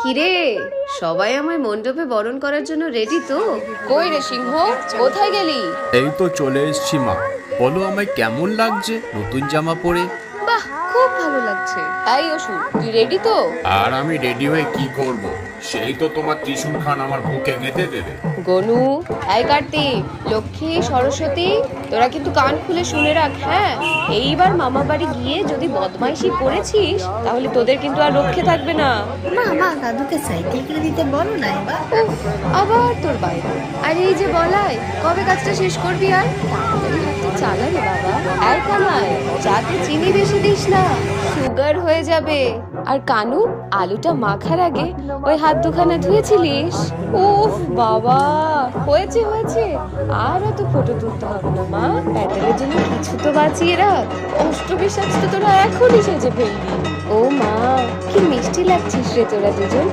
কিরে, সবাই আমায় মণ্ডপে বরণ করার জন্য রেডি তো? কই রে সিংহ, কোথায় গেলি? এই তো চলে এসছি মা। বলো আমায় কেমন লাগছে নতুন জামা পরে? বাহ, খুব ভালো লাগছে। এই অসু, তুই রেডি তো? আর আমি রেডি হয়ে কি করব? সেই তো তোমার ত্রিশূল খান আমার বুকে গেঁথে দেবে। গনু, এই কার্তিক, লক্ষ্মী, সরস্বতী, তোরা কিন্তু কান খুলে শুনে রাখ। হ্যাঁ, এইবার মামা বাড়ি গিয়ে যদি বদমাইশি করেছিস তাহলে তোদের কিন্তু আর রক্ষে থাকবে না। মা দাদুকে সাইকেল কিনে দিতে বলো না এবার। আবার তোর বাইরে। আর এই যে বলাই, কবে কাজটা শেষ করবি? আর তাড়াতাড়ি হাতটা চালা রে বাবা। আর কানাই, যাতে চিনি বেশি দিস না, সুগার হয়ে যাবে। আর কানু, আলুটা মাখার আগে ওই হাত দুখানা ধুয়েছিলিস? উফ বাবা, হয়েছে হয়েছে, আর অত ফটো তুলতে হবে না মা। প্যাটেলের জন্য কিছু তো বাঁচিয়ে রাখ। অষ্টমী সাজ তো তোরা এখনই সেজে ফেলবি। ও মা, কি মিষ্টি লাগছিস রে তোরা দুজন।